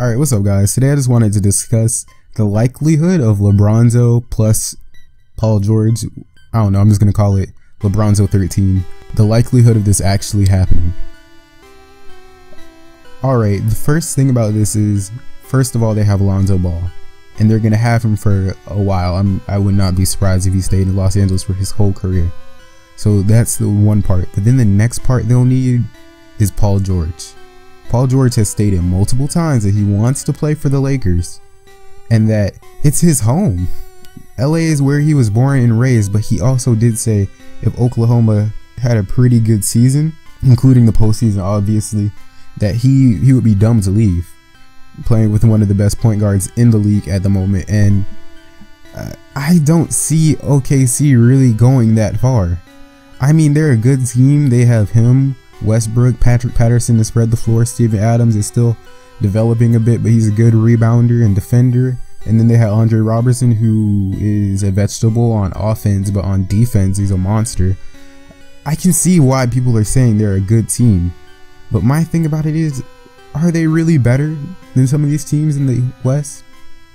Alright, what's up guys? Today I just wanted to discuss the likelihood of LeBronzo plus Paul George. I don't know, I'm just going to call it LeBronzo 13. The likelihood of this actually happening. Alright, the first thing about this is, first of all, they have Lonzo Ball. And they're going to have him for a while. I would not be surprised if he stayed in Los Angeles for his whole career. So that's the one part. But then the next part they'll need is Paul George. Paul George has stated multiple times that he wants to play for the Lakers and that it's his home. LA is where he was born and raised, but he also did say if Oklahoma had a pretty good season, including the postseason obviously, that he would be dumb to leave, playing with one of the best point guards in the league at the moment. And I don't see OKC really going that far. I mean, they're a good team. They have him, Westbrook, Patrick Patterson to spread the floor. Steven Adams is still developing a bit, but he's a good rebounder and defender. And then they have Andre Robertson, who is a vegetable on offense, but on defense he's a monster. I can see why people are saying they're a good team, but my thing about it is, are they really better than some of these teams in the West?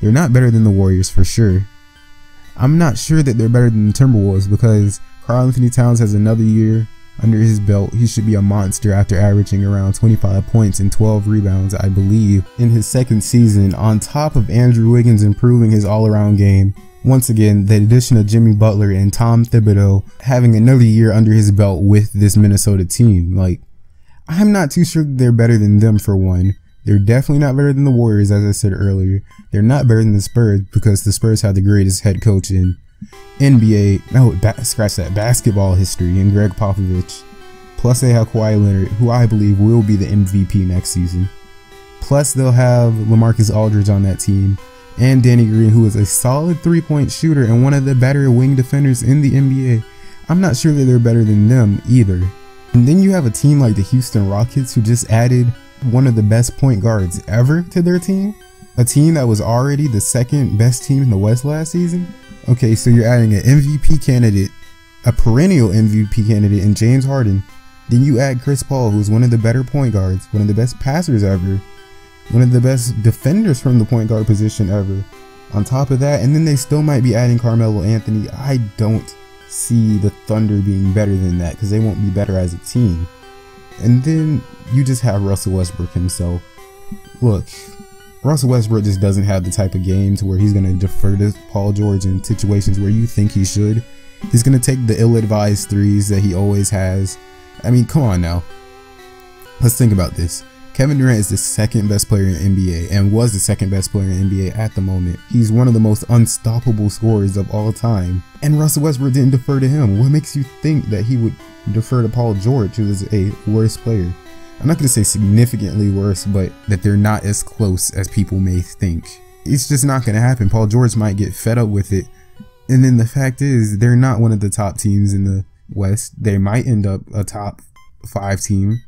They're not better than the Warriors for sure. I'm not sure that they're better than the Timberwolves, because Karl-Anthony Towns has another year under his belt. He should be a monster after averaging around 25 points and 12 rebounds, I believe, in his second season, on top of Andrew Wiggins improving his all-around game. Once again, the addition of Jimmy Butler and Tom Thibodeau having another year under his belt with this Minnesota team. Like, I'm not too sure they're better than them for one. They're definitely not better than the Warriors, as I said earlier. They're not better than the Spurs, because the Spurs have the greatest head coach in NBA, no, scratch that, basketball history, in Greg Popovich. Plus they have Kawhi Leonard, who I believe will be the MVP next season. Plus they'll have LaMarcus Aldridge on that team, and Danny Green, who is a solid three-point shooter and one of the better wing defenders in the NBA. I'm not sure that they're better than them either. And then you have a team like the Houston Rockets, who just added one of the best point guards ever to their team. A team that was already the second best team in the West last season. Okay, so you're adding an MVP candidate, a perennial MVP candidate in James Harden. Then you add Chris Paul, who's one of the better point guards, one of the best passers ever, one of the best defenders from the point guard position ever. On top of that, and then they still might be adding Carmelo Anthony. I don't see the Thunder being better than that, because they won't be better as a team. And then you just have Russell Westbrook himself. Look, Russell Westbrook just doesn't have the type of game to where he's going to defer to Paul George in situations where you think he should. He's going to take the ill-advised threes that he always has. I mean, come on now. Let's think about this. Kevin Durant is the second best player in the NBA, and was the second best player in the NBA at the moment. He's one of the most unstoppable scorers of all time. And Russell Westbrook didn't defer to him. What makes you think that he would defer to Paul George, who is a worse player? I'm not going to say significantly worse, but that they're not as close as people may think. It's just not going to happen. Paul George might get fed up with it. And then the fact is, they're not one of the top teams in the West. They might end up a top 5 team.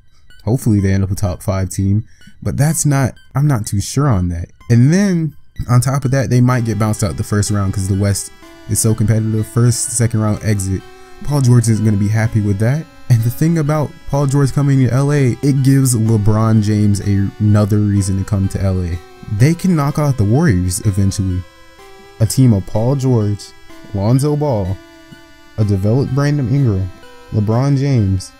Hopefully they end up a top 5 team. But that's not, I'm not too sure on that. And then on top of that, they might get bounced out the first round because the West is so competitive. First, second round exit. Paul George isn't going to be happy with that. And the thing about Paul George coming to LA, it gives LeBron James another reason to come to LA. They can knock out the Warriors eventually. A team of Paul George, Lonzo Ball, a developed Brandon Ingram, LeBron James,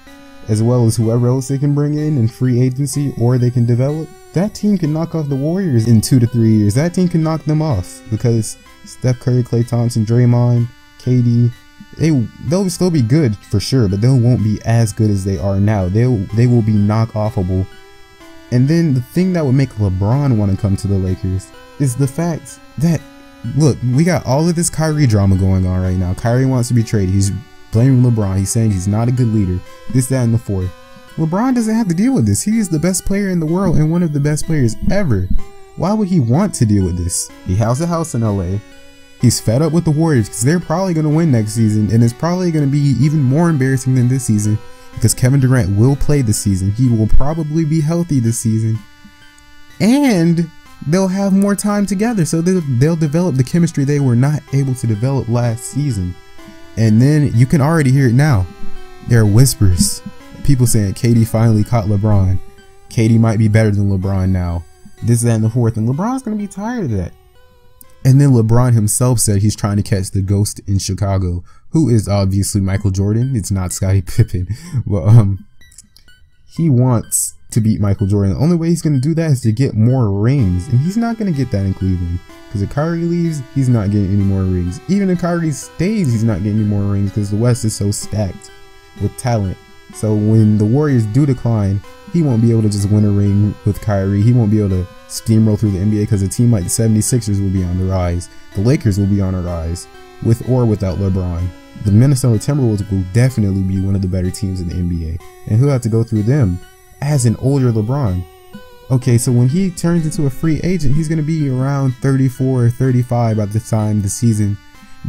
as well as whoever else they can bring in free agency or they can develop. That team can knock off the Warriors in 2 to 3 years. That team can knock them off, because Steph Curry, Klay Thompson, Draymond, KD, they'll still be good for sure, but they won't be as good as they are now. They will be knock-offable. And then the thing that would make LeBron want to come to the Lakers is the fact that, look, we got all of this Kyrie drama going on right now. Kyrie wants to be traded. He's blaming LeBron. He's saying he's not a good leader. This, that, and the fourth. LeBron doesn't have to deal with this. He is the best player in the world and one of the best players ever. Why would he want to deal with this? He has a house in LA. He's fed up with the Warriors because they're probably going to win next season, and it's probably going to be even more embarrassing than this season because Kevin Durant will play this season. He will probably be healthy this season, and they'll have more time together, so they'll develop the chemistry they were not able to develop last season. And then you can already hear it now. There are whispers, people saying KD finally caught LeBron. KD might be better than LeBron now. this, that, and the fourth. And LeBron's going to be tired of that. And then LeBron himself said he's trying to catch the ghost in Chicago, who is obviously Michael Jordan. It's not Scottie Pippen. But he wants to beat Michael Jordan. The only way he's going to do that is to get more rings. And he's not going to get that in Cleveland. Because if Kyrie leaves, he's not getting any more rings. Even if Kyrie stays, he's not getting any more rings because the West is so stacked with talent. So when the Warriors do decline, he won't be able to just win a ring with Kyrie. He won't be able to steamroll through the NBA because a team like the 76ers will be on the rise. The Lakers will be on a rise, with or without LeBron. The Minnesota Timberwolves will definitely be one of the better teams in the NBA. And he'll have to go through them as an older LeBron. Okay, so when he turns into a free agent, he's going to be around 34 or 35 by the time the season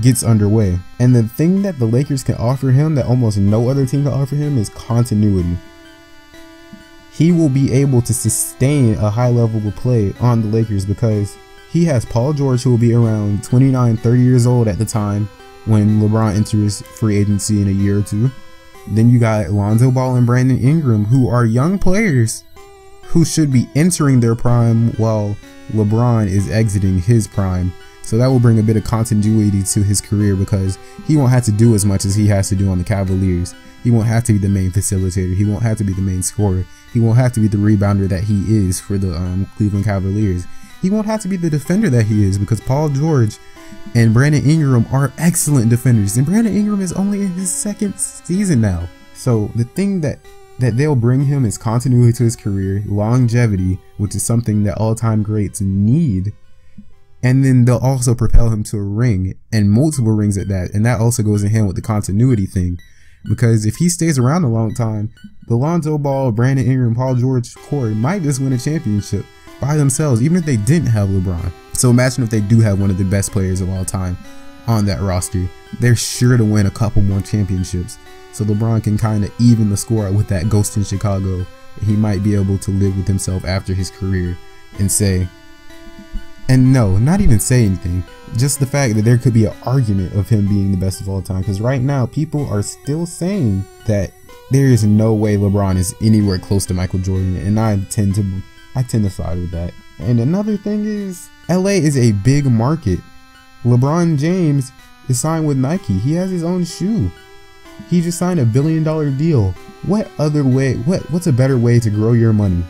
gets underway. And the thing that the Lakers can offer him that almost no other team can offer him is continuity. He will be able to sustain a high level of play on the Lakers because he has Paul George, who will be around 29, 30 years old at the time when LeBron enters free agency in a year or two. Then you got Lonzo Ball and Brandon Ingram, who are young players who should be entering their prime while LeBron is exiting his prime. So that will bring a bit of continuity to his career because he won't have to do as much as he has to do on the Cavaliers. He won't have to be the main facilitator. He won't have to be the main scorer. He won't have to be the rebounder that he is for the Cleveland Cavaliers. He won't have to be the defender that he is because Paul George and Brandon Ingram are excellent defenders. And Brandon Ingram is only in his second season now. So the thing that they'll bring him is continuity to his career, longevity, which is something that all-time greats need. And then they'll also propel him to a ring, and multiple rings at that. And that also goes in hand with the continuity thing. Because if he stays around a long time, the Lonzo Ball, Brandon Ingram, Paul George core might just win a championship by themselves, even if they didn't have LeBron. So imagine if they do have one of the best players of all time on that roster. They're sure to win a couple more championships. So LeBron can kind of even the score with that ghost in Chicago. He might be able to live with himself after his career and say, and no, not even say anything. Just the fact that there could be an argument of him being the best of all time. Because right now, people are still saying that there is no way LeBron is anywhere close to Michael Jordan. And I tend to side with that. And another thing is, LA is a big market. LeBron James is signed with Nike. He has his own shoe. He just signed a $1 billion deal. What other way, what's a better way to grow your money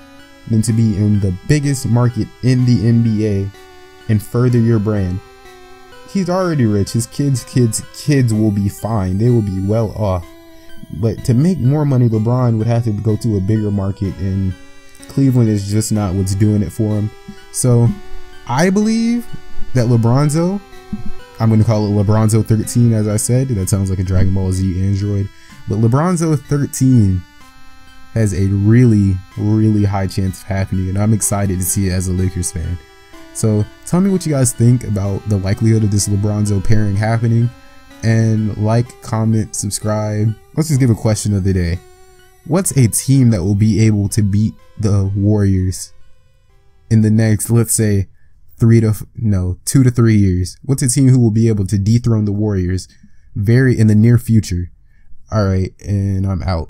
than to be in the biggest market in the NBA and further your brand? He's already rich. His kids will be fine. They will be well off. But to make more money, LeBron would have to go to a bigger market, and Cleveland is just not what's doing it for him. So I believe that LeBronzo, I'm going to call it LeBronzo 13, as I said. That sounds like a Dragon Ball Z android. But LeBronzo 13 has a really, really high chance of happening, and I'm excited to see it as a Lakers fan. So tell me what you guys think about the likelihood of this LeBronzo pairing happening, and like, comment, subscribe. Let's just give a question of the day. What's a team that will be able to beat the Warriors in the next, let's say, 2 to 3 years? What's a team who will be able to dethrone the Warriors in the near future? All right, and I'm out.